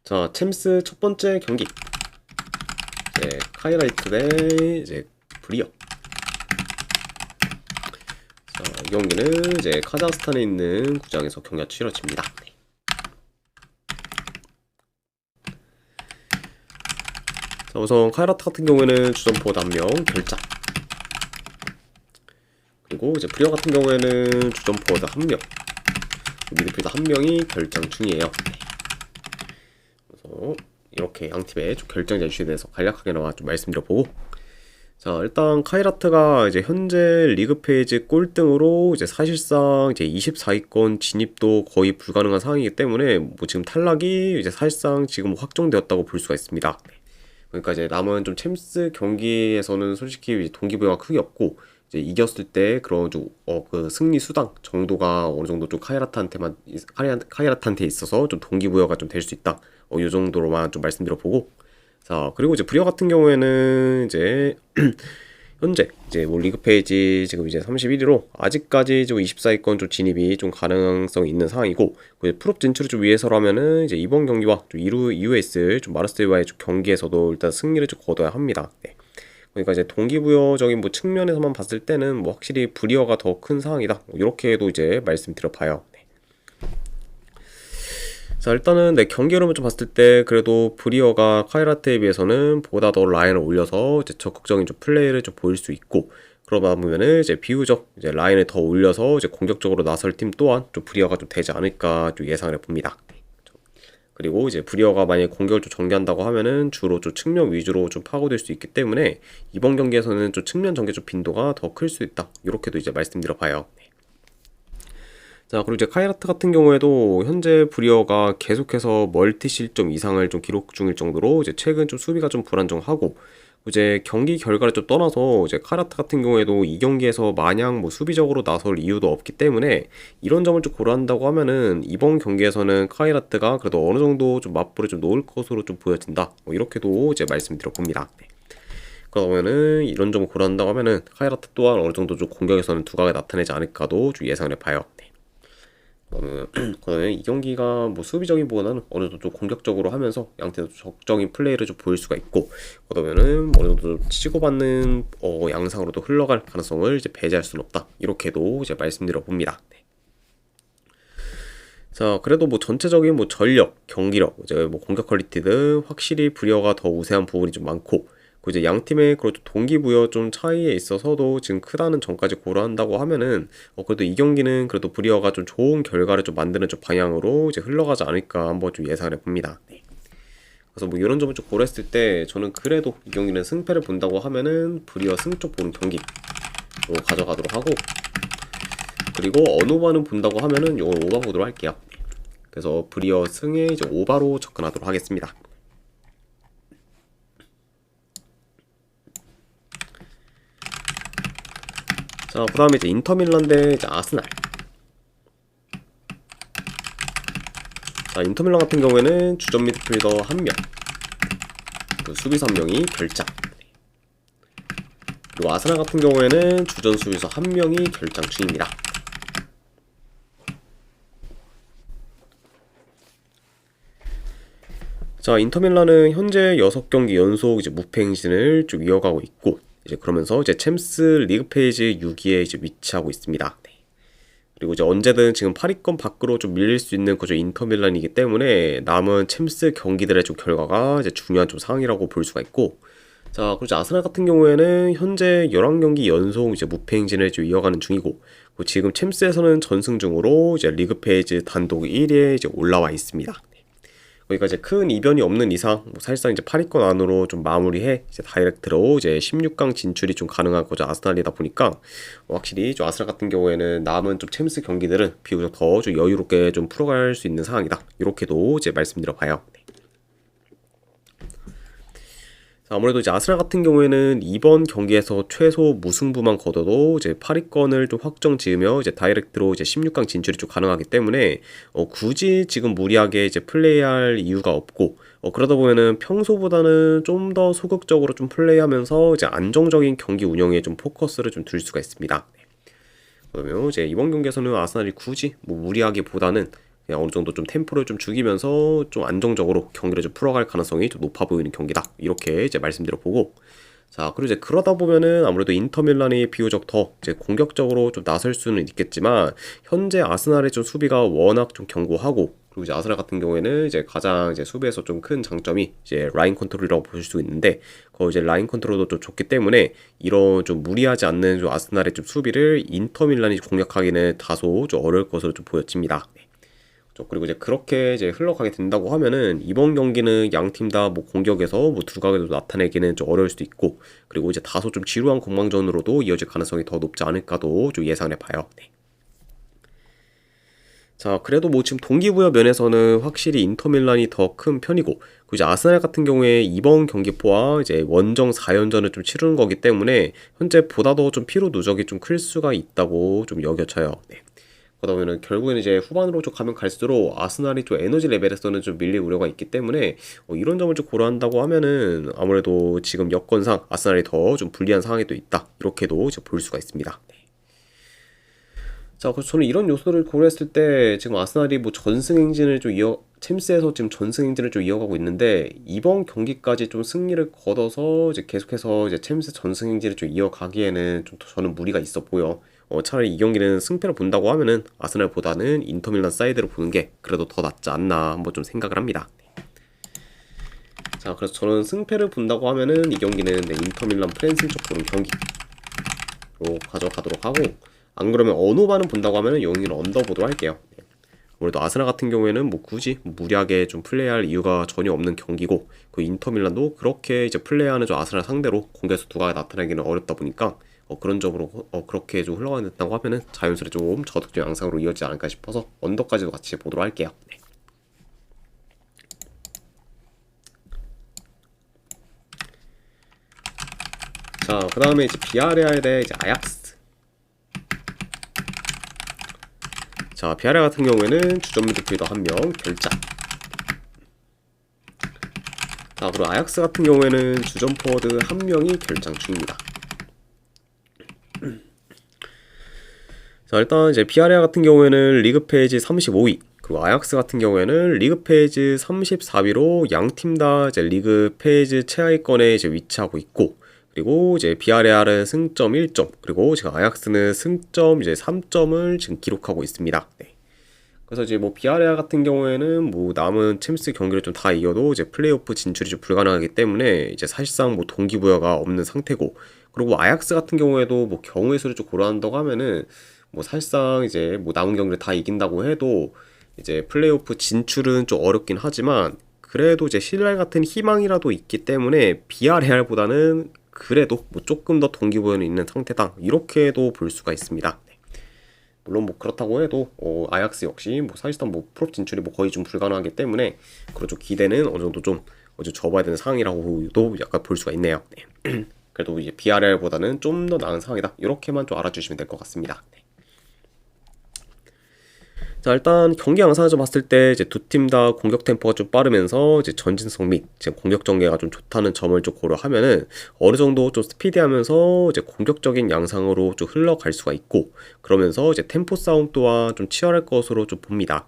자, 챔스 첫 번째 경기. 이제 카이라이트 대 이제 브리어. 자, 이 경기는 이제 카자흐스탄에 있는 구장에서 경기가 치러집니다. 자, 우선 카이라트 같은 경우에는 주전포워드 1명 결장. 그리고 이제 브리어 같은 경우에는 주전포워드 1명, 미드필더 1명이 결장 중이에요. 그래서 이렇게 양 팀의 좀 결정자 이슈에 대해서 간략하게나마 좀 말씀드려보고, 자, 일단 카이라트가 이제 현재 리그 페이지 꼴등으로 이제 사실상 이제 24위권 진입도 거의 불가능한 상황이기 때문에 뭐 지금 탈락이 이제 사실상 지금 확정되었다고 볼 수가 있습니다. 그러니까 이제 남은 좀 챔스 경기에서는 솔직히 동기부여가 크게 없고, 이제 이겼을 때 그런 좀 그 승리 수당 정도가 어느 정도 좀 카이라트한테 있어서 좀 동기부여가 좀 될 수 있다. 이 정도로만 좀 말씀드려보고, 자, 그리고 이제 브리어 같은 경우에는 이제 현재 이제 뭐 리그 페이지 지금 이제 31위로 아직까지 좀 24위권 좀 진입이 좀 가능성이 있는 상황이고, 그 풀업 진출을 좀 위해서라면은 이제 이번 경기와 좀 이후에 있을 좀 마르세유와의 좀 경기에서도 일단 승리를 좀 거둬야 합니다. 네. 그러니까 이제 동기부여적인 뭐 측면에서만 봤을 때는 뭐 확실히 브리어가 더 큰 상황이다. 뭐 이렇게도 이제 말씀드려봐요. 네. 자, 일단은 경기 흐름을 좀 봤을 때 그래도 브리어가 카이라트에 비해서는 보다 더 라인을 올려서 이제 적극적인 좀 플레이를 좀 보일 수 있고, 그러다 보면은 이제 비교적 이제 라인을 더 올려서 이제 공격적으로 나설 팀 또한 좀 브리어가 좀 되지 않을까 좀 예상을 해봅니다. 그리고 이제 브리어가 만약에 공격을 좀 전개한다고 하면은 주로 좀 측면 위주로 좀 파고들 수 있기 때문에 이번 경기에서는 좀 측면 전개 좀 빈도가 더 클 수 있다. 이렇게도 이제 말씀드려봐요. 자, 그리고 이제 카이라트 같은 경우에도 현재 브리어가 계속해서 멀티 실점 이상을 좀 기록 중일 정도로 이제 최근 좀 수비가 좀 불안정하고, 이제 경기 결과를 좀 떠나서 이제 카이라트 같은 경우에도 이 경기에서 마냥 뭐 수비적으로 나설 이유도 없기 때문에 이런 점을 좀 고려한다고 하면은 이번 경기에서는 카이라트가 그래도 어느 정도 좀 맞불을 좀 놓을 것으로 좀 보여진다. 뭐 이렇게도 이제 말씀드려봅니다. 네. 그러면은 이런 점을 고려한다고 하면은 카이라트 또한 어느 정도 좀 공격에서는 두각을 나타내지 않을까도 좀 예상을 해봐요. 네. 그러면 이 경기가 뭐 수비적인보다는 어느 정도 좀 공격적으로 하면서 양팀도 적정인 플레이를 좀 보일 수가 있고, 그러면은 어느 정도 좀 치고받는 양상으로도 흘러갈 가능성을 이제 배제할 수는 없다. 이렇게도 이제 말씀드려 봅니다. 네. 자, 그래도 뭐 전체적인 뭐 전력, 경기력, 이제 뭐 공격 퀄리티 등 확실히 브리어가 더 우세한 부분이 좀 많고, 그 이제 양 팀의 그런 동기부여 좀 차이에 있어서도 지금 크다는 점까지 고려한다고 하면은 그래도 이 경기는 그래도 브리어가 좀 좋은 결과를 좀 만드는 좀 방향으로 이제 흘러가지 않을까 한번 좀 예상을 해봅니다. 네. 그래서 뭐 이런 점을 좀 고려했을 때 저는 그래도 이 경기는 승패를 본다고 하면은 브리어 승쪽 보는 경기로 가져가도록 하고, 그리고 언오바는 본다고 하면은 이걸 오바 보도록 할게요. 그래서 브리어 승에 이제 오바로 접근하도록 하겠습니다. 자, 그 다음에 이제 인터밀란 대 이제 아스날. 자, 인터밀란 같은 경우에는 주전 미드필더 1명, 수비수 1명이 결장. 그리고 아스날 같은 경우에는 주전 수비수 1명이 결장 중입니다. 자, 인터밀란은 현재 6경기 연속 이제 무패 행진을 좀 이어가고 있고, 이제 그러면서 이제 챔스 리그 페이지 6위에 이제 위치하고 있습니다. 네. 그리고 이제 언제든 지금 8위권 밖으로 좀 밀릴 수 있는 그저 인터밀란이기 때문에 남은 챔스 경기들의 좀 결과가 이제 중요한 좀 상황이라고 볼 수가 있고, 자, 그리고 이제 아스날 같은 경우에는 현재 11경기 연속 이제 무패 행진을 좀 이어가는 중이고, 지금 챔스에서는 전승 중으로 이제 리그 페이지 단독 1위에 이제 올라와 있습니다. 그러니까 이제 큰 이변이 없는 이상 뭐 사실상 이제 8위권 안으로 좀 마무리해 이제 다이렉트로 이제 16강 진출이 좀 가능한 거죠. 아스날이다 보니까 확실히 좀 아스날 같은 경우에는 남은 좀 챔스 경기들은 비교적 더 좀 여유롭게 좀 풀어갈 수 있는 상황이다. 이렇게도 이제 말씀드려봐요. 네. 아무래도 이제 아스날 같은 경우에는 이번 경기에서 최소 무승부만 거둬도 이제 8위권을 좀 확정 지으며 이제 다이렉트로 이제 16강 진출이 좀 가능하기 때문에 굳이 지금 무리하게 이제 플레이할 이유가 없고, 그러다 보면은 평소보다는 좀 더 소극적으로 좀 플레이하면서 이제 안정적인 경기 운영에 좀 포커스를 좀 둘 수가 있습니다. 그러면 이제 이번 경기에서는 아스날이 굳이 뭐 무리하기보다는 그냥 어느 정도 좀 템포를 좀 죽이면서 좀 안정적으로 경기를 좀 풀어갈 가능성이 좀 높아 보이는 경기다. 이렇게 이제 말씀드려보고, 자, 그리고 이제 그러다 보면은 아무래도 인터밀란이 비교적 더 이제 공격적으로 좀 나설 수는 있겠지만, 현재 아스날의 좀 수비가 워낙 좀 견고하고, 그리고 이제 아스날 같은 경우에는 이제 가장 이제 수비에서 좀 큰 장점이 이제 라인 컨트롤이라고 보실 수 있는데, 그 이제 라인 컨트롤도 좀 좋기 때문에 이런 좀 무리하지 않는 좀 아스날의 좀 수비를 인터밀란이 공략하기는 다소 좀 어려울 것으로 좀 보여집니다. 그리고 이제 그렇게 이제 흘러가게 된다고 하면은 이번 경기는 양 팀 다 뭐 공격에서 뭐 두각을 나타내기는 좀 어려울 수도 있고, 그리고 이제 다소 좀 지루한 공방전으로도 이어질 가능성이 더 높지 않을까도 좀 예상해 봐요. 네. 자, 그래도 뭐 지금 동기부여 면에서는 확실히 인터밀란이 더 큰 편이고, 그리고 이제 아스날 같은 경우에 이번 경기포와 이제 원정 4연전을 좀 치르는 거기 때문에 현재 보다 더 좀 피로 누적이 좀 클 수가 있다고 좀 여겨져요. 네. 그러다 보면 결국에는 이제 후반으로 좀 가면 갈수록 아스날이 좀 에너지 레벨에서는 좀 밀릴 우려가 있기 때문에 이런 점을 좀 고려한다고 하면은 아무래도 지금 여건상 아스날이 더 좀 불리한 상황이 또 있다. 이렇게도 이제 볼 수가 있습니다. 자, 그래서 저는 이런 요소를 고려했을 때 지금 아스날이 뭐 전승 행진을 좀 챔스에서 지금 전승 행진을 좀 이어가고 있는데 이번 경기까지 좀 승리를 거둬서 이제 계속해서 이제 챔스 전승 행진을 좀 이어가기에는 좀 저는 무리가 있어 보여. 차라리 이 경기는 승패를 본다고 하면은 아스날보다는 인터밀란 사이드를 보는 게 그래도 더 낫지 않나 한번 좀 생각을 합니다. 자, 그래서 저는 승패를 본다고 하면은 이 경기는 인터밀란 프랜승 쪽 보는 경기로 가져가도록 하고, 안 그러면 언어반은 본다고 하면은 여기는 언더보드로 할게요. 아무래도 아스날 같은 경우에는 뭐 굳이 무리하게 좀 플레이할 이유가 전혀 없는 경기고, 그 인터밀란도 그렇게 이제 플레이하는 저 아스날 상대로 공격에서 두각이 나타나기는 어렵다 보니까 그런 점으로 그렇게 좀 흘러간다고 하면은 자연스레 좀 저득점 양상으로 이어지지 않을까 싶어서 언더까지도 같이 보도록 할게요. 네. 자, 그 다음에 이제 비아레알 대 이제 아약스. 자, 비아레 같은 경우에는 주전 미드필더 1명 결장. 자, 그리고 아약스 같은 경우에는 주전 포워드 1명이 결장 중입니다. 자, 일단 이제 비아레 같은 경우에는 리그 페이지 35위, 그리고 아약스 같은 경우에는 리그 페이지 34위로 양 팀 다 이제 리그 페이지 최하위권에 이제 위치하고 있고, 그리고 이제 비아레알은 승점 1점, 그리고 지금 아약스는 승점 이제 3점을 지금 기록하고 있습니다. 네. 그래서 이제 뭐 비아레알 같은 경우에는 뭐 남은 챔스 경기를 좀 다 이겨도 이제 플레이오프 진출이 좀 불가능하기 때문에 이제 사실상 뭐 동기부여가 없는 상태고, 그리고 아약스 같은 경우에도 뭐 경우의 수를 좀 고려한다고 하면은 뭐 사실상 이제 뭐 남은 경기를 다 이긴다고 해도 이제 플레이오프 진출은 좀 어렵긴 하지만 그래도 이제 신랄 같은 희망이라도 있기 때문에 비아레알보다는 그래도 뭐 조금 더 동기부여는 있는 상태다, 이렇게도 볼 수가 있습니다. 네. 물론 뭐 그렇다고 해도 아약스 역시 뭐 사실상 뭐 프로 진출이 뭐 거의 좀 불가능하기 때문에 그렇죠, 기대는 어느 정도 좀 접어야 되는 상황이라고도 약간 볼 수가 있네요. 네. 그래도 이제 BRL보다는 좀 더 나은 상황이다, 이렇게만 좀 알아주시면 될 것 같습니다. 네. 자, 일단 경기 양상을 좀 봤을 때 이제 두 팀 다 공격 템포가 좀 빠르면서 이제 전진성 및 지금 공격 전개가 좀 좋다는 점을 좀 고려하면은 어느 정도 좀 스피디하면서 이제 공격적인 양상으로 좀 흘러갈 수가 있고, 그러면서 이제 템포 싸움 또한 좀 치열할 것으로 좀 봅니다.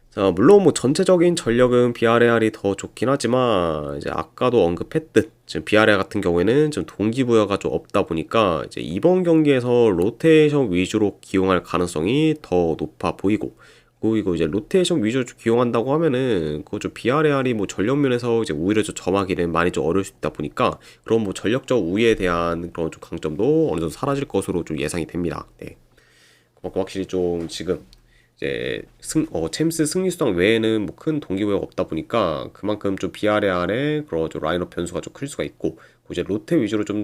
자, 물론 뭐 전체적인 전력은 비아레알이 더 좋긴 하지만 이제 아까도 언급했듯 지금 비아레알 같은 경우에는 좀 동기부여가 좀 없다 보니까 이제 이번 경기에서 로테이션 위주로 기용할 가능성이 더 높아 보이고, 그리고 이제 로테이션 위주로 좀 기용한다고 하면은 그거 좀 비아레알이 뭐 전력 면에서 이제 오히려 좀 점하기는 많이 좀 어려울 수 있다 보니까 그런 뭐 전력적 우위에 대한 그런 좀 강점도 어느 정도 사라질 것으로 좀 예상이 됩니다. 네. 그만큼 확실히 좀 지금 이제 챔스 승리 수당 외에는 뭐 큰 동기부여가 없다 보니까 그만큼 좀 비아레알의 그런 좀 라인업 변수가 좀 클 수가 있고, 이제 로테 위주로 좀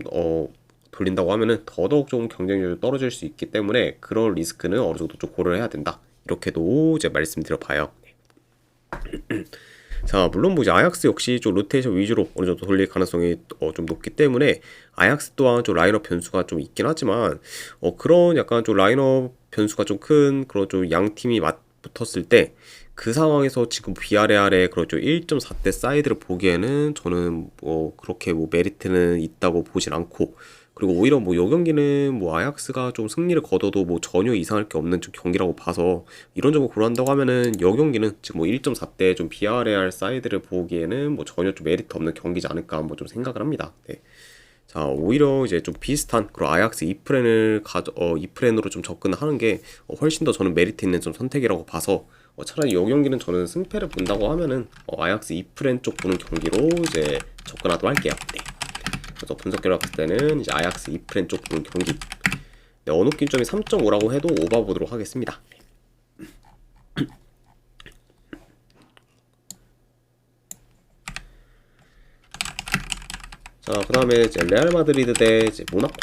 돌린다고 하면은 더더욱 좀 경쟁력이 떨어질 수 있기 때문에 그런 리스크는 어느 정도 좀 고려를 해야 된다, 이렇게도 이제 말씀드려 봐요. 자, 물론 뭐 이제 아약스 역시 좀 로테이션 위주로 어느 정도 돌릴 가능성이 좀 높기 때문에 아약스 또한 좀 라인업 변수가 좀 있긴 하지만 그런 약간 좀 라인업 변수가 좀 큰 그런 좀 양 팀이 맞붙었을 때 그 상황에서 지금 비아레알의 그런 좀 1.4대 사이드를 보기에는 저는 뭐 그렇게 뭐 메리트는 있다고 보진 않고, 그리고 오히려 뭐 요 경기는 뭐 아약스가 좀 승리를 거둬도 뭐 전혀 이상할 게 없는 좀 경기라고 봐서 이런 점을 고려한다고 하면은 요 경기는 지금 뭐 1.4대 좀 비아레알 사이드를 보기에는 뭐 전혀 좀 메리트 없는 경기지 않을까 한번 좀 생각을 합니다. 네. 자, 오히려 이제 좀 비슷한 그런 아약스 이프렌으로 좀 접근하는 게 훨씬 더 저는 메리트 있는 좀 선택이라고 봐서 차라리 이 경기는 저는 승패를 본다고 하면은 아약스 이프렌 쪽 보는 경기로 이제 접근하도록 할게요. 네. 그래서 분석 결과 봤을 때는 이제 아약스 이프렌 쪽 보는 경기. 네, 언어 기점이 3.5라고 해도 오바 보도록 하겠습니다. 자, 그 다음에 이제 레알 마드리드 대 이제 모나코.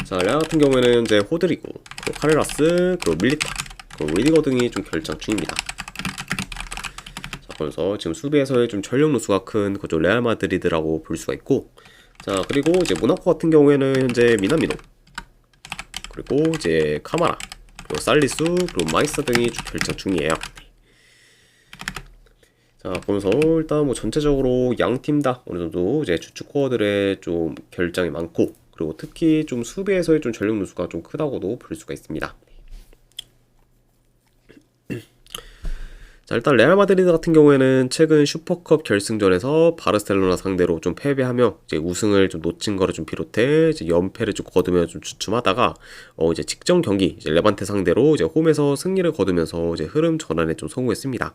자, 레알 같은 경우에는 현재 호드리고, 그리고 카레라스, 그리고 밀리타, 그리고 리디거 등이 좀 결정 중입니다. 자, 그래서 지금 수비에서의 좀 전력 누수가 큰 그죠 레알 마드리드라고 볼 수가 있고, 자, 그리고 이제 모나코 같은 경우에는 현재 미나미노, 그리고 이제 카마라, 그리고 살리수, 그리고 마이사 등이 좀 결정 중이에요. 자, 보면서 일단 뭐 전체적으로 양 팀 다 어느 정도 이제 주축 코어들의 좀 결장이 많고, 그리고 특히 좀 수비에서의 좀 전력 누수가 좀 크다고도 볼 수가 있습니다. 자, 일단 레알 마드리드 같은 경우에는 최근 슈퍼컵 결승전에서 바르셀로나 상대로 좀 패배하며 이제 우승을 좀 놓친 거를 좀 비롯해 이제 연패를 좀 거두며 좀 주춤하다가 이제 직전 경기 이제 레반테 상대로 이제 홈에서 승리를 거두면서 이제 흐름 전환에 좀 성공했습니다.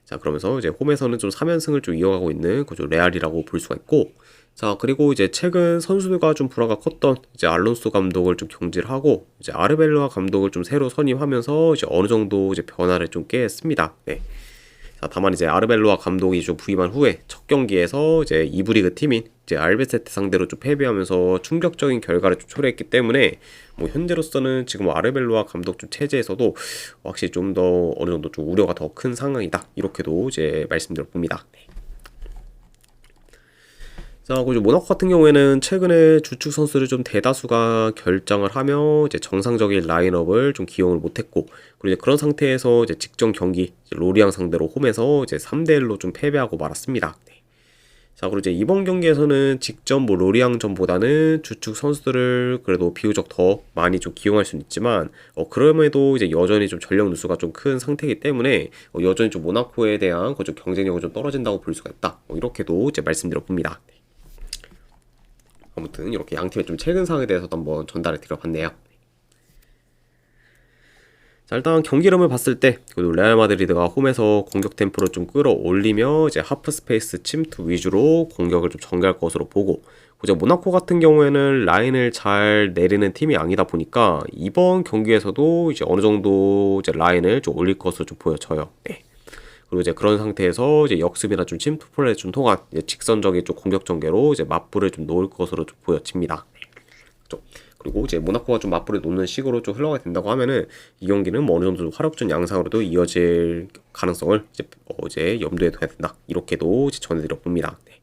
자, 그러면서 이제 홈에서는 좀 3연승을 좀 이어가고 있는 그죠 레알이라고 볼 수가 있고, 자, 그리고 이제 최근 선수들과 좀 불화가 컸던 이제 알론소 감독을 좀 경질하고 이제 아르벨로아 감독을 좀 새로 선임하면서 이제 어느 정도 이제 변화를 좀 꾀했습니다. 네. 자, 다만 이제 아르벨로아 감독이 좀 부임한 후에 첫 경기에서 이제 2부 리그 팀인 이제 알베세테 상대로 좀 패배하면서 충격적인 결과를 좀 초래했기 때문에 뭐 현재로서는 지금 아르벨로아 감독 좀 체제에서도 확실히 좀 더 어느 정도 좀 우려가 더 큰 상황이다, 이렇게도 이제 말씀드려 봅니다. 네. 자, 그리고 모나코 같은 경우에는 최근에 주축 선수를 좀 대다수가 결장을 하며 이제 정상적인 라인업을 좀 기용을 못했고, 그리고 이제 그런 상태에서 이제 직전 경기 이제 로리앙 상대로 홈에서 이제 3대1로 좀 패배하고 말았습니다. 네. 자, 그리고 이제 이번 경기에서는 직전 뭐 로리앙전보다는 주축 선수들을 그래도 비교적 더 많이 좀 기용할 수는 있지만 그럼에도 이제 여전히 좀 전력 누수가 좀 큰 상태이기 때문에 여전히 좀 모나코에 대한 그 좀 경쟁력이 좀 떨어진다고 볼 수가 있다, 이렇게도 이제 말씀드려 봅니다. 아무튼 이렇게 양 팀의 좀 최근 상황에 대해서도 한번 전달을 드려봤네요. 자, 일단 경기 흐름을 봤을 때 레알 마드리드가 홈에서 공격 템포를 좀 끌어올리며 이제 하프 스페이스 침투 위주로 공격을 좀 전개할 것으로 보고, 이제 모나코 같은 경우에는 라인을 잘 내리는 팀이 아니다 보니까 이번 경기에서도 이제 어느 정도 이제 라인을 좀 올릴 것으로 좀 보여져요. 네. 그리고 이제 그런 상태에서 이제 역습이나 좀 침투 플레이 좀 통한 이제 직선적인 좀 공격 전개로 이제 맞불을 좀 놓을 것으로 좀 보여집니다. 그렇죠? 그리고 이제 모나코가 좀 맞불을 놓는 식으로 좀 흘러가게 된다고 하면은 이 경기는 뭐 어느 정도 화력전 양상으로도 이어질 가능성을 이제 염두에 둬야 된다, 이렇게도 이제 전해드려 봅니다. 네.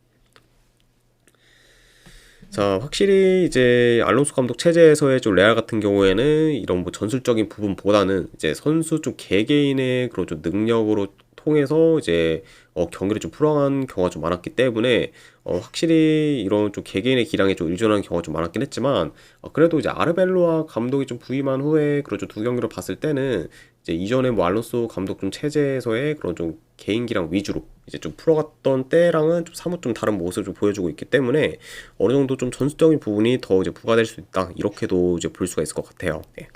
자, 확실히 이제 알론소 감독 체제에서의 좀 레알 같은 경우에는 이런 뭐 전술적인 부분보다는 이제 선수 좀 개개인의 그런 좀 능력으로 통해서 이제 경기를 좀 풀어간 경우가 좀 많았기 때문에 확실히 이런 좀 개개인의 기량에 좀 의존하는 경우가 좀 많았긴 했지만 그래도 이제 아르벨로아 감독이 좀 부임한 후에 그런 좀 두 경기를 봤을 때는 이제 이전에 뭐 알론소 감독 좀 체제에서의 그런 좀 개인 기량 위주로 이제 좀 풀어갔던 때랑은 좀 사뭇 좀 다른 모습을 좀 보여주고 있기 때문에 어느 정도 좀 전술적인 부분이 더 이제 부과될 수 있다, 이렇게도 이제 볼 수가 있을 것 같아요. 네.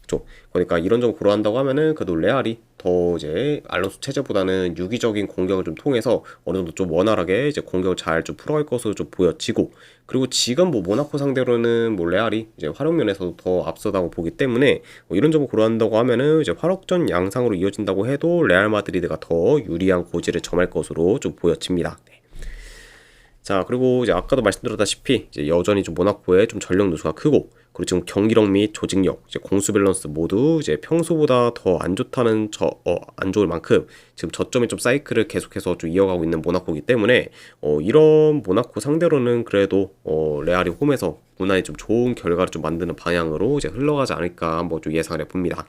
그렇죠. 그러니까 이런 점을 고려한다고 하면은 그래도 레알이 더 이제 알론소 체제보다는 유기적인 공격을 좀 통해서 어느 정도 좀 원활하게 이제 공격을 잘 좀 풀어갈 것으로 좀 보여지고, 그리고 지금 뭐 모나코 상대로는 뭐 레알이 이제 활용 면에서도 더 앞서다고 보기 때문에 이런 점을 고려한다고 하면은 이제 활약전 양상으로 이어진다고 해도 레알 마드리드가 더 유리한 고지를 점할 것으로 좀 보여집니다. 네. 자, 그리고 이제 아까도 말씀드렸다시피 이제 여전히 좀 모나코의 좀 전력 누수가 크고, 그리고 지금 경기력 및 조직력, 이제 공수 밸런스 모두 이제 평소보다 더 안 좋다는 안 좋을 만큼 지금 저점의 좀 사이클을 계속해서 좀 이어가고 있는 모나코이기 때문에 이런 모나코 상대로는 그래도 레알이 홈에서 무난히 좀 좋은 결과를 좀 만드는 방향으로 이제 흘러가지 않을까 한번 좀 예상을 해봅니다.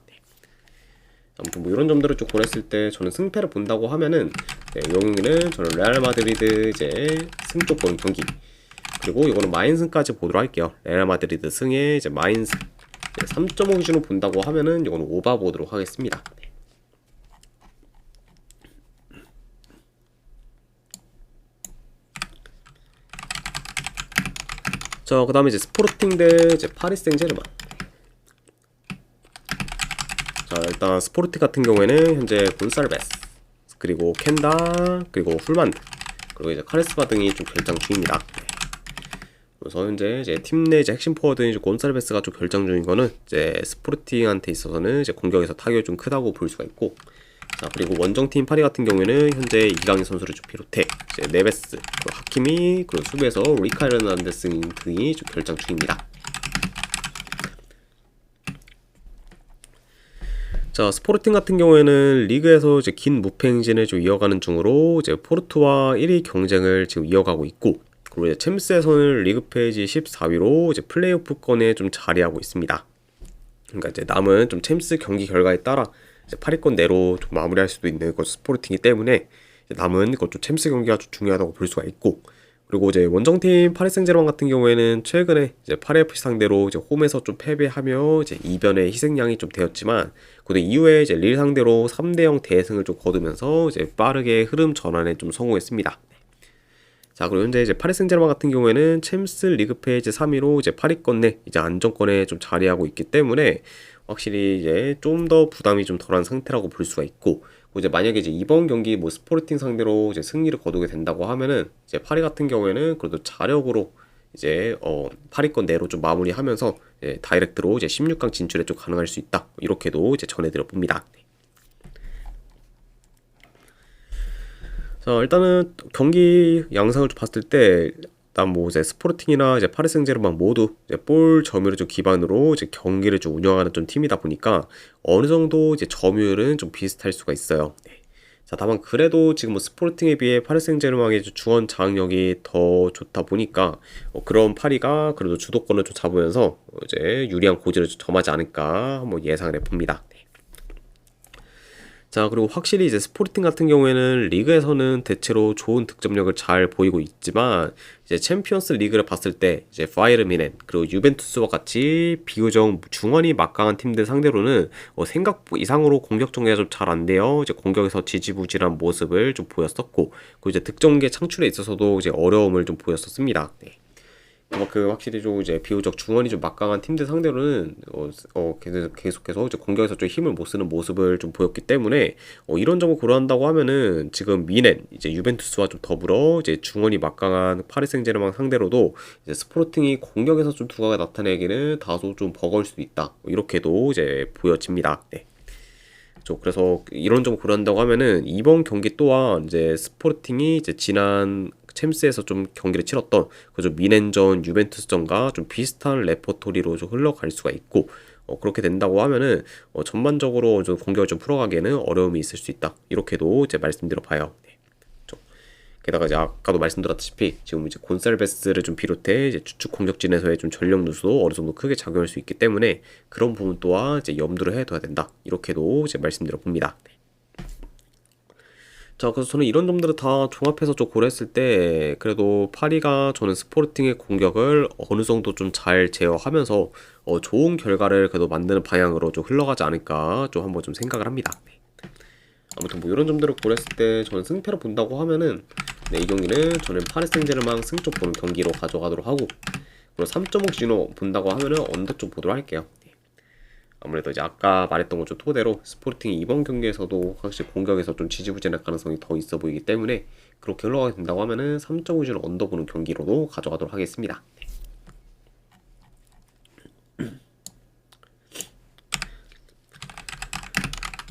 아무튼 뭐 이런 점들을 좀 고렸을 때 저는 승패를 본다고 하면은 이 경기는 저는 레알 마드리드 이제 승쪽 보는 경기, 그리고 이거는 마인승까지 보도록 할게요. 레알 마드리드 승에 이제 마인승 3.5 기준으로 본다고 하면은 이거는 오바 보도록 하겠습니다. 자, 그 다음에 이제 스포르팅 대 이제 파리 생제르맹. 자, 일단 스포르팅 같은 경우에는 현재 곤살베스, 그리고 켄다, 그리고 훌만드, 그리고 이제 카레스바 등이 좀 결장 중입니다. 그래서 현재 이제 팀 내 이제 핵심 포워드인 이제 곤살베스가 좀 결장 중인 거는 이제 스포르팅한테 있어서는 이제 공격에서 타격이 좀 크다고 볼 수가 있고, 자, 그리고 원정팀 파리 같은 경우에는 현재 이강인 선수를 좀 비롯해 이제 네베스, 하키미, 그리고 수비에서 리카 헤르난데스 등이 좀 결장 중입니다. 자, 스포르팅 같은 경우에는 리그에서 이제 긴 무패 행진을 좀 이어가는 중으로 이제 포르투와 1위 경쟁을 지금 이어가고 있고, 그리고 이제 챔스에서는 리그 페이지 14위로 이제 플레이오프권에 좀 자리하고 있습니다. 그러니까 이제 남은 좀 챔스 경기 결과에 따라 이제 8위권 내로 좀 마무리할 수도 있는 것 스포르팅이기 때문에 남은 것 좀 챔스 경기가 좀 중요하다고 볼 수가 있고, 그리고 이제 원정팀 파리 생제르맹 같은 경우에는 최근에 이제 파리 FC 상대로 이제 홈에서 좀 패배하며 이제 이변의 희생양이 좀 되었지만, 그 이후에 이제 릴 상대로 3대0 대승을 좀 거두면서 이제 빠르게 흐름 전환에 좀 성공했습니다. 자, 그리고 현재 이제 파리 생제르맹 같은 경우에는 챔스 리그 페이지 3위로 이제 8위권 내 이제 안정권에 좀 자리하고 있기 때문에 확실히 이제 좀 더 부담이 좀 덜한 상태라고 볼 수가 있고, 이제 만약에 이제 이번 경기 뭐 스포르팅 상대로 이제 승리를 거두게 된다고 하면은 이제 파리 같은 경우에는 그래도 자력으로 이제 8위권 내로 좀 마무리하면서 이제 다이렉트로 이제 16강 진출에 좀 가능할 수 있다, 이렇게도 이제 전해드려 봅니다. 자, 일단은 경기 양상을 좀 봤을 때 일단 뭐 이제 스포르팅이나 이제 파리 생제르맹 모두 이제 볼 점유율을 좀 기반으로 이제 경기를 좀 운영하는 좀 팀이다 보니까 어느 정도 이제 점유율은 좀 비슷할 수가 있어요. 자, 다만 그래도 지금 뭐 스포르팅에 비해 파리 생제르맹의 중원 장악력이 더 좋다 보니까 그런 파리가 그래도 주도권을 좀 잡으면서 이제 유리한 고지를 좀 점하지 않을까 한번 예상을 해봅니다. 자, 그리고 확실히 이제 스포르팅 같은 경우에는 리그에서는 대체로 좋은 득점력을 잘 보이고 있지만, 이제 챔피언스 리그를 봤을 때 이제 파이에른 뮌헨 그리고 유벤투스와 같이 비교적 중원이 막강한 팀들 상대로는 생각 이상으로 공격 전개가 좀 잘 안 돼요. 이제 공격에서 지지부진한 모습을 좀 보였었고, 그리고 이제 득점계 창출에 있어서도 이제 어려움을 좀 보였었습니다. 네. 그만큼 확실히 좀 이제 비교적 중원이 좀 막강한 팀들 상대로는 계속해서 이제 공격에서 좀 힘을 못 쓰는 모습을 좀 보였기 때문에 이런 점을 고려한다고 하면은 지금 뮌헨 이제 유벤투스와 좀 더불어 이제 중원이 막강한 파리 생제르맹 상대로도 이제 스포르팅이 공격에서 좀 두각을 나타내기는 다소 좀 버거울 수도 있다, 이렇게도 이제 보여집니다. 네. 그래서 이런 점을 고려한다고 하면은 이번 경기 또한 이제 스포르팅이 이제 지난 챔스에서 좀 경기를 치렀던 그저 뮌헨전, 유벤투스전과 좀 비슷한 레퍼토리로 좀 흘러갈 수가 있고, 그렇게 된다고 하면은 전반적으로 좀 공격을 좀 풀어가기에는 어려움이 있을 수 있다, 이렇게도 이제 말씀드려 봐요. 네. 게다가 이제 아까도 말씀드렸다시피 지금 이제 곤살베스를 좀 비롯해 이제 주축 공격진에서의 좀 전력 누수도 어느 정도 크게 작용할 수 있기 때문에 그런 부분 또한 이제 염두를 해둬야 된다, 이렇게도 이제 말씀드려 봅니다. 네. 자, 그래서 저는 이런 점들을 다 종합해서 좀 고려했을 때 그래도 파리가 저는 스포르팅의 공격을 어느 정도 좀 잘 제어하면서 좋은 결과를 그래도 만드는 방향으로 좀 흘러가지 않을까 좀 한번 좀 생각을 합니다. 네. 아무튼 뭐 이런 점들을 고려했을 때 저는 승패로 본다고 하면은 네, 이 경기는 저는 파리 생제르맹 승쪽 보는 경기로 가져가도록 하고, 그리고 3.5 기준으로 본다고 하면은 언더 쪽 보도록 할게요. 아무래도 이제 아까 말했던 것 좀 토대로 스포르팅이 이번 경기에서도 확실히 공격에서 좀 지지부진할 가능성이 더 있어 보이기 때문에 그렇게 흘러가게 된다고 하면은 3.5 기준 언더 보는 경기로도 가져가도록 하겠습니다.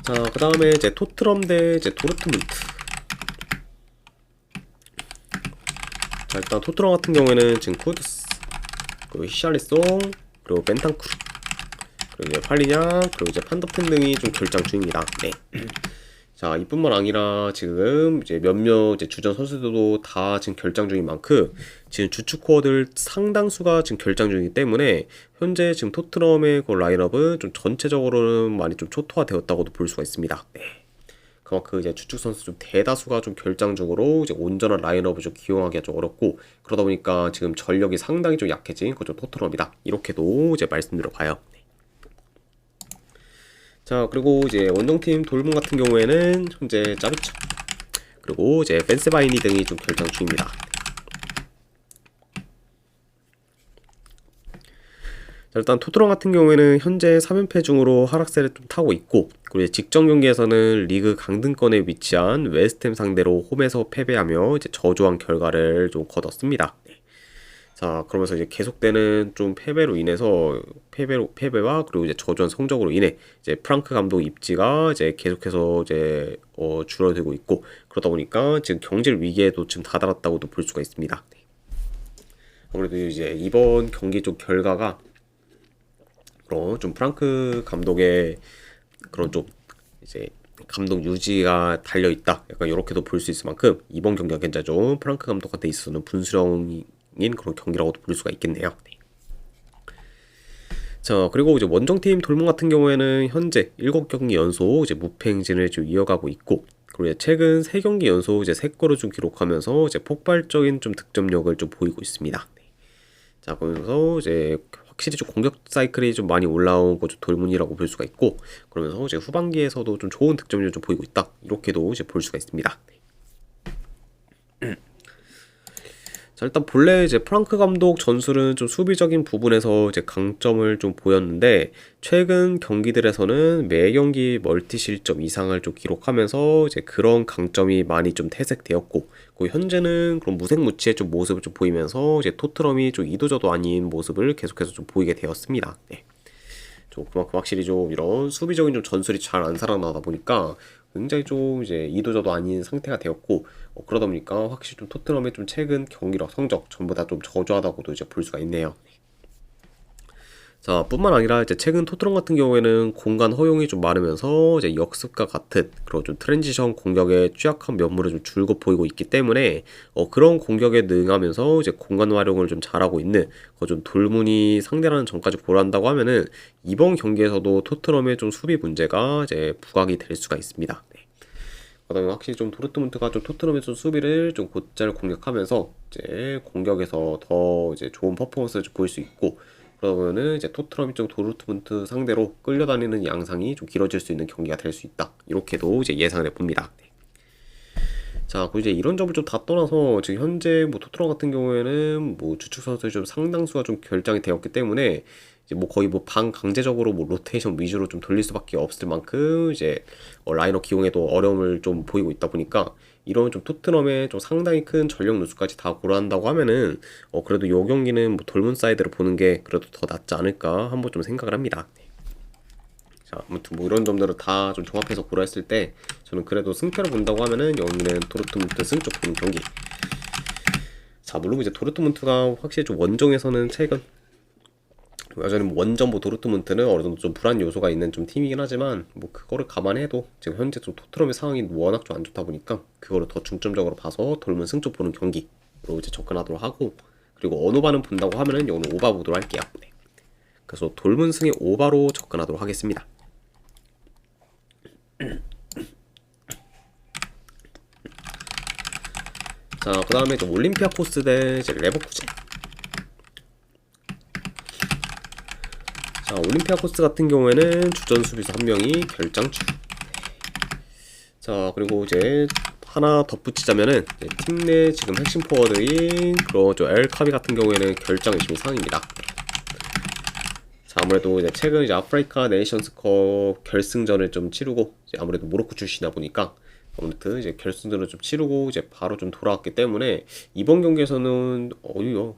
자, 그 다음에 이제 토트넘 대 이제 도르트문트. 자, 일단 토트넘 같은 경우에는 지금 쿠드스, 그리고 히샬리송, 그리고 벤탄쿠르, 그리고 이제 팔리냐, 그리고 이제 판더펜 등이 좀 결장 중입니다. 네. 자, 이뿐만 아니라 지금 이제 몇몇 이제 주전 선수들도 다 지금 결장 중인 만큼 지금 주축 코어들 상당수가 지금 결장 중이기 때문에 현재 지금 토트넘의 그 라인업은 좀 전체적으로는 많이 좀 초토화되었다고도 볼 수가 있습니다. 네. 그만큼 이제 주축 선수 좀 대다수가 좀 결장중으로 이제 온전한 라인업을 좀 기용하기가 좀 어렵고, 그러다 보니까 지금 전력이 상당히 좀 약해진 그좀 토트넘이다, 이렇게도 이제 말씀드려 봐요. 자, 그리고 이제 원정팀 돌문 같은 경우에는 현재 짜루차, 그리고 이제 펜스바이니 등이 좀 결장 중입니다. 자, 일단 토트넘 같은 경우에는 현재 3연패 중으로 하락세를 좀 타고 있고, 그리고 직전 경기에서는 리그 강등권에 위치한 웨스트햄 상대로 홈에서 패배하며 이제 저조한 결과를 좀 거뒀습니다. 자, 그러면서 이제 계속되는 좀 패배로 인해서 패배와 그리고 이제 저조한 성적으로 인해 이제 프랑크 감독 입지가 이제 계속해서 이제 줄어들고 있고, 그러다 보니까 지금 경질 위기에도 지금 다다랐다고도 볼 수가 있습니다. 아무래도 이제 이번 경기 좀 결과가 그런 좀 프랑크 감독의 그런 좀 이제 감독 유지가 달려 있다, 약간 이렇게도 볼 수 있을 만큼 이번 경기가 굉장히 좀 프랑크 감독한테 있어서는 분수령인 그런 경기라고도 볼 수가 있겠네요. 자, 그리고 이제 원정팀 돌문 같은 경우에는 현재 7경기 연속 이제 무패 행진을 좀 이어가고 있고, 그리고 이제 최근 3경기 연속 이제 3골을 좀 기록하면서 이제 폭발적인 좀 득점력을 좀 보이고 있습니다. 자, 그러면서 이제 확실히 좀 공격 사이클이 좀 많이 올라온 거 좀 돌문이라고 볼 수가 있고, 그러면서 이제 후반기에서도 좀 좋은 득점력을 좀 보이고 있다, 이렇게도 이제 볼 수가 있습니다. 자, 일단 본래 이제 프랑크 감독 전술은 좀 수비적인 부분에서 이제 강점을 좀 보였는데, 최근 경기들에서는 매 경기 멀티 실점 이상을 좀 기록하면서 이제 그런 강점이 많이 좀 퇴색되었고, 그 현재는 그런 무색무취의 좀 모습을 좀 보이면서 이제 토트넘이 좀 이도저도 아닌 모습을 계속해서 좀 보이게 되었습니다. 네. 좀 그만큼 확실히 좀 이런 수비적인 좀 전술이 잘 안 살아나다 보니까 굉장히 좀 이제 이도저도 아닌 상태가 되었고, 그러다 보니까 확실히 좀 토트넘의 좀 최근 경기력 성적 전부 다 좀 저조하다고도 이제 볼 수가 있네요. 자, 뿐만 아니라 이제 최근 토트넘 같은 경우에는 공간 허용이 좀 많으면서 이제 역습과 같은 그런 좀 트랜지션 공격에 취약한 면모를 좀 줄곧 보이고 있기 때문에 그런 공격에 능하면서 이제 공간 활용을 좀 잘하고 있는 좀 돌문이 상대라는 점까지 고려한다고 하면은 이번 경기에서도 토트넘의 좀 수비 문제가 이제 부각이 될 수가 있습니다. 네. 그다음에 확실히 좀 도르트문트가 좀 토트넘의 좀 수비를 좀 곧잘 공격하면서 이제 공격에서 더 이제 좋은 퍼포먼스를 좀 보일 수 있고, 그러면은 이제 토트넘이 좀 도르트문트 상대로 끌려다니는 양상이 좀 길어질 수 있는 경기가 될 수 있다, 이렇게도 이제 예상을 해봅니다. 네. 자, 그 이제 이런 점을 좀 다 떠나서 지금 현재 뭐 토트넘 같은 경우에는 뭐 주축 선수의 좀 상당수가 좀 결장이 되었기 때문에 이제 뭐 거의 뭐 반강제적으로 뭐 로테이션 위주로 좀 돌릴 수밖에 없을 만큼 이제 라인업 기용에도 어려움을 좀 보이고 있다 보니까, 이런 좀 토트넘의 좀 상당히 큰 전력 누수까지 다 고려한다고 하면은 그래도 요 경기는 뭐 돌문 사이드로 보는 게 그래도 더 낫지 않을까 한번 좀 생각을 합니다. 자, 아무튼 뭐 이런 점들을 다 좀 종합해서 고려했을 때 저는 그래도 승패를 본다고 하면은 여기는 도르트문트 승쪽 보는 경기. 자, 물론 이제 도르트문트가 확실히 좀 원정에서는 최근 여전히 뭐 원정 뭐 도르트문트는 어느 정도 좀 불안 요소가 있는 좀 팀이긴 하지만, 뭐 그거를 감안해도 지금 현재 좀 토트넘의 상황이 워낙 좀 안 좋다 보니까 그거를 더 중점적으로 봐서 돌문 승쪽 보는 경기로 이제 접근하도록 하고, 그리고 어느 바는 본다고 하면은 오늘 오바 보도록 할게요. 네. 그래서 돌문 승의 오바로 접근하도록 하겠습니다. 자, 그 다음에 이제 올림피아코스 대 이제 레버쿠젠. 자, 올림피아코스 같은 경우에는 주전 수비수 한 명이 결장중. 자, 그리고 이제 하나 덧붙이자면은 팀 내 지금 핵심 포워드인 그런 엘카비 같은 경우에는 결장 의심이 상입니다. 자, 아무래도 이제 최근 이제 아프리카 네이션스컵 결승전을 좀 치르고 이제 아무래도 모로코 출신이다 보니까 아무튼 이제 결승전을 좀 치르고 이제 바로 좀 돌아왔기 때문에 이번 경기에서는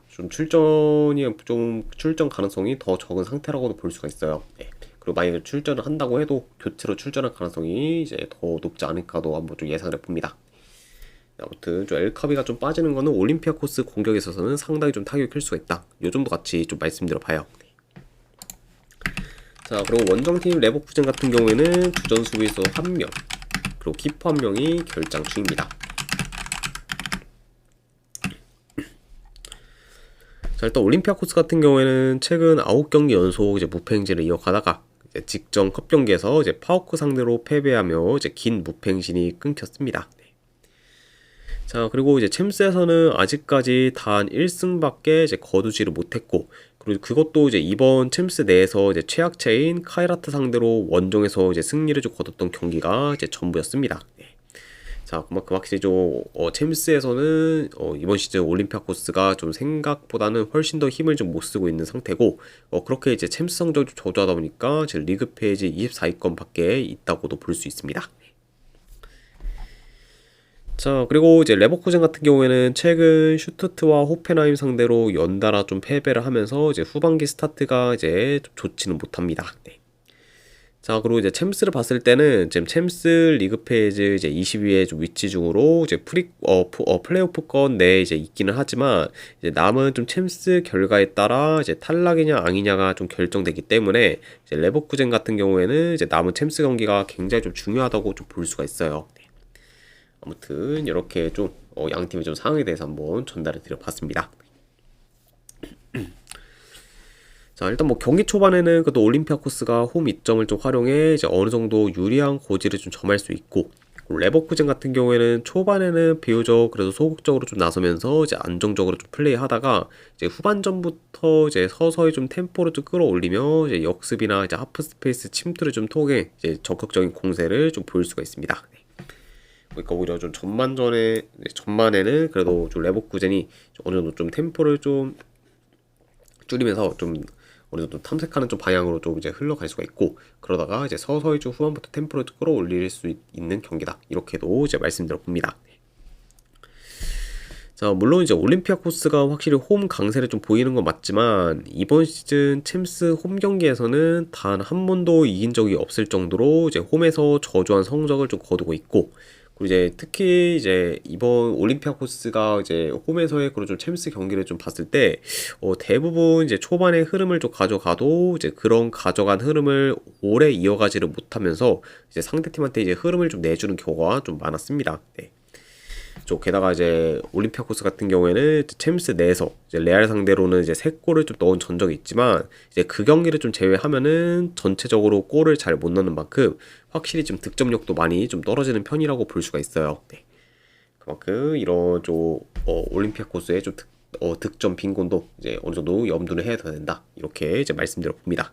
좀 출전 가능성이 더 적은 상태라고도 볼 수가 있어요. 네. 그리고 만약에 출전을 한다고 해도 교체로 출전할 가능성이 이제 더 높지 않을까도 한번 좀 예상을 해봅니다. 아무튼 좀 엘카비가 좀 빠지는 거는 올림피아코스 공격에 있어서는 상당히 좀 타격이 클 수가 있다, 요 정도 같이 좀 말씀드려 봐요. 자, 그리고 원정팀 레버쿠젠 같은 경우에는 주전 수비수 1명, 그리고 키퍼 1명이 결장 중입니다. 자, 일단 올림피아코스 같은 경우에는 최근 9경기 연속 이제 무패 행진을 이어가다가 이제 직전 컵 경기에서 이제 파워크 상대로 패배하며 이제 긴 무패행신이 끊겼습니다. 자, 그리고 이제 챔스에서는 아직까지 단 1승밖에 이제 거두지를 못했고, 그리고 그것도 이제 이번 챔스 내에서 이제 최악체인 카이라트 상대로 원정에서 이제 승리를 좀 거뒀던 경기가 이제 전부였습니다. 자, 그만큼 확실히 좀 챔스에서는 이번 시즌 올림피아코스가 좀 생각보다는 훨씬 더 힘을 좀 못 쓰고 있는 상태고, 그렇게 이제 챔스 성적이 저조하다 보니까 지금 리그 페이지 24위권 밖에 있다고도 볼 수 있습니다. 자, 그리고 이제 레버쿠젠 같은 경우에는 최근 슈투트와 호펜하임 상대로 연달아 좀 패배를 하면서 이제 후반기 스타트가 이제 좀 좋지는 못합니다. 네. 자, 그리고 이제 챔스를 봤을 때는 지금 챔스 리그 페이지 이제 20위의 좀 위치 중으로 이제 플레이오프권 내에 이제 있기는 하지만 이제 남은 좀 챔스 결과에 따라 이제 탈락이냐 아니냐가 좀 결정되기 때문에 이제 레버쿠젠 같은 경우에는 이제 남은 챔스 경기가 굉장히 좀 중요하다고 좀 볼 수가 있어요. 네. 아무튼 이렇게 좀 양 팀의 좀 상황에 대해서 한번 전달을 드려봤습니다. 자, 일단 뭐 경기 초반에는 그래도 올림피아코스가 홈 이점을 좀 활용해 이제 어느 정도 유리한 고지를 좀 점할 수 있고, 레버쿠젠 같은 경우에는 초반에는 비교적 그래도 소극적으로 좀 나서면서 이제 안정적으로 좀 플레이하다가 이제 후반전부터 이제 서서히 좀 템포를 좀 끌어올리며 이제 역습이나 이제 하프 스페이스 침투를 좀 통해 이제 적극적인 공세를 좀 보일 수가 있습니다. 그러니까 오히려 좀 전반에는 그래도 좀 레버쿠젠이 어느 정도 좀 템포를 좀 줄이면서 좀 어느 정도 탐색하는 좀 방향으로 좀 이제 흘러갈 수가 있고, 그러다가 이제 서서히 좀 후반부터 템포를 끌어올릴 수 있는 경기다, 이렇게도 이제 말씀드려 봅니다. 자, 물론 이제 올림피아코스가 확실히 홈 강세를 좀 보이는 건 맞지만 이번 시즌 챔스 홈 경기에서는 단 한 번도 이긴 적이 없을 정도로 이제 홈에서 저조한 성적을 좀 거두고 있고, 그리고 이제 특히 이제 이번 올림피아코스가 이제 홈에서의 그런 좀 챔스 경기를 좀 봤을 때 대부분 이제 초반에 흐름을 좀 가져가도 이제 그런 가져간 흐름을 오래 이어가지를 못하면서 이제 상대팀한테 이제 흐름을 좀 내주는 경우가 좀 많았습니다. 네. 게다가 이제 올림피아코스 같은 경우에는 챔스 내에서 이제 레알 상대로는 이제 3골을 좀 넣은 전적이 있지만 이제 그 경기를 좀 제외하면은 전체적으로 골을 잘 못 넣는 만큼 확실히 좀 득점력도 많이 좀 떨어지는 편이라고 볼 수가 있어요. 네. 그만큼 이런 좀 올림피아코스의 좀 득점 빈곤도 이제 어느 정도 염두를 해야 된다, 이렇게 이제 말씀드려 봅니다.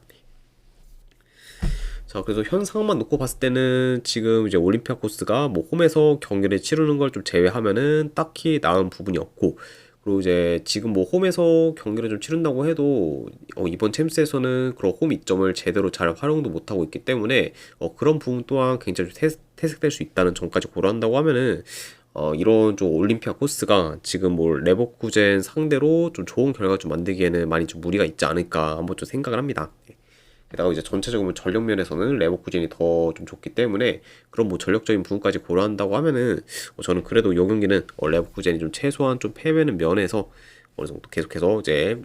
자, 그래서 현 상황만 놓고 봤을 때는 지금 이제 올림피아코스가 뭐 홈에서 경기를 치르는 걸 좀 제외하면은 딱히 나은 부분이 없고, 그리고 이제 지금 뭐 홈에서 경기를 좀 치른다고 해도 이번 챔스에서는 그런 홈 이점을 제대로 잘 활용도 못하고 있기 때문에 그런 부분 또한 굉장히 퇴색될 수 있다는 점까지 고려한다고 하면은 이런 좀 올림피아코스가 지금 뭐 레버쿠젠 상대로 좀 좋은 결과 좀 만들기에는 많이 좀 무리가 있지 않을까 한번 좀 생각을 합니다. 게다가 이제 전체적으로 전력 면에서는 레버쿠젠이 더 좀 좋기 때문에 그런 뭐 전력적인 부분까지 고려한다고 하면은 저는 그래도 이 경기는 레버쿠젠이 좀 최소한 좀 패배는 면에서 어느 정도 계속해서 이제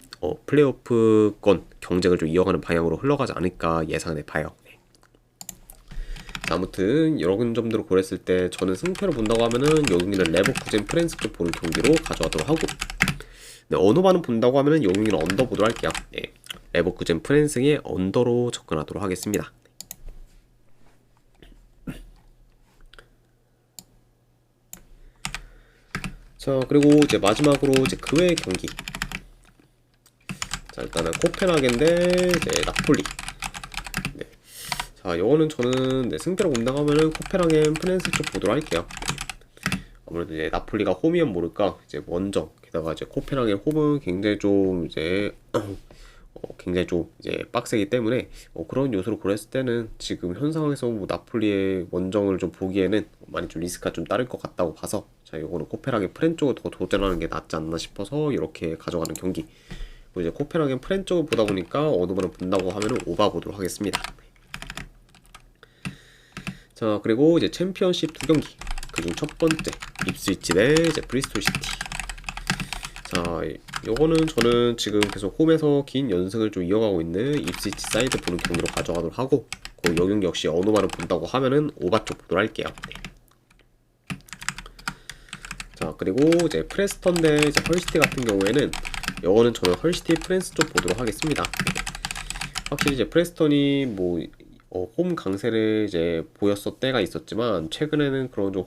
플레이오프권 경쟁을 좀 이어가는 방향으로 흘러가지 않을까 예상해 봐요. 네. 자, 아무튼 이런 점들을 고려했을 때 저는 승패를 본다고 하면은 이 경기는 레버쿠젠 프렌스 쪽 보는 경기로 가져가도록 하고, 네, 언어반은 본다고 하면은 이 경기는 언더 보도록 할게요. 네. 레버쿠젠 프렌승의 언더로 접근하도록 하겠습니다. 자, 그리고 이제 마지막으로 이제 그 외의 경기. 자, 일단은 코펜하겐대 이제 나폴리. 네. 자, 이거는 저는 승패로 본다고 하면은 코펜하겐 프렌스 쪽 보도록 할게요. 아무래도 이제 나폴리가 홈이면 모를까 이제 원정, 게다가 이제 코펜하겐 홈은 굉장히 좀 이제 굉장히 좀 이제 빡세기 때문에 그런 요소를 고려했을 때는 지금 현 상황에서 뭐 나폴리의 원정을 좀 보기에는 많이 좀 리스크가 좀 따를 것 같다고 봐서, 자, 이거는 코펜하겐 프렌 쪽을 더 도전하는 게 낫지 않나 싶어서 이렇게 가져가는 경기. 그리고 이제 코펜하겐 프렌 쪽을 보다 보니까 어느 번을 본다고 하면은 오바 보도록 하겠습니다. 자, 그리고 이제 챔피언십 2경기, 그중 첫 번째 입스위치 대 이제 브리스톨 시티. 자, 요거는 저는 지금 계속 홈에서 긴 연승을 좀 이어가고 있는 입스위치 사이드 보는 경기로 가져가도록 하고, 그 경기 역시 어느만을 본다고 하면은 오바 쪽 보도록 할게요. 네. 자, 그리고 이제 프레스턴 대 이제 헐시티 같은 경우에는 요거는 저는 헐시티 프렌스 쪽 보도록 하겠습니다. 확실히 이제 프레스턴이 뭐 홈 강세를 이제 보였을 때가 있었지만 최근에는 그런 좀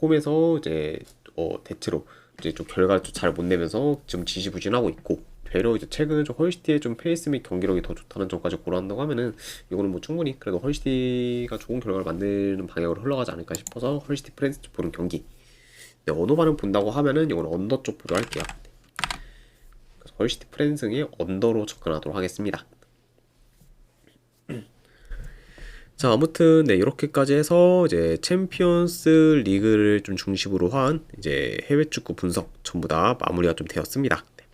홈에서 이제 대체로 이제 좀 결과를 좀 잘 못 내면서 지금 지지부진하고 있고 되려 이제 최근에 좀 헐시티의 좀 페이스 및 경기력이 더 좋다는 점까지 고려한다고 하면은 이거는 뭐 충분히 그래도 헐시티가 좋은 결과를 만드는 방향으로 흘러가지 않을까 싶어서 헐시티 프렌즈 쪽 보는 경기. 네, 언어반응 본다고 하면은 이건 언더 쪽 보도록 할게요. 그래서 헐시티 프렌즈의 언더로 접근하도록 하겠습니다. 자, 아무튼 네, 이렇게까지 해서 이제 챔피언스 리그를 좀 중심으로 한 이제 해외 축구 분석 전부 다 마무리가 좀 되었습니다. 네.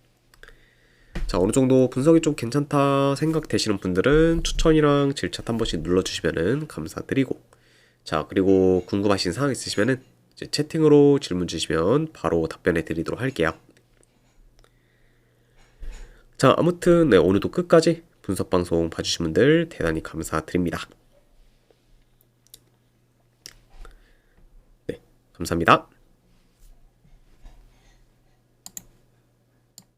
자, 어느 정도 분석이 좀 괜찮다 생각되시는 분들은 추천이랑 질차 한 번씩 눌러주시면은 감사드리고, 자, 그리고 궁금하신 사항 있으시면은 이제 채팅으로 질문 주시면 바로 답변해 드리도록 할게요. 자, 아무튼 네, 오늘도 끝까지 분석 방송 봐주신 분들 대단히 감사드립니다. 네, 감사합니다.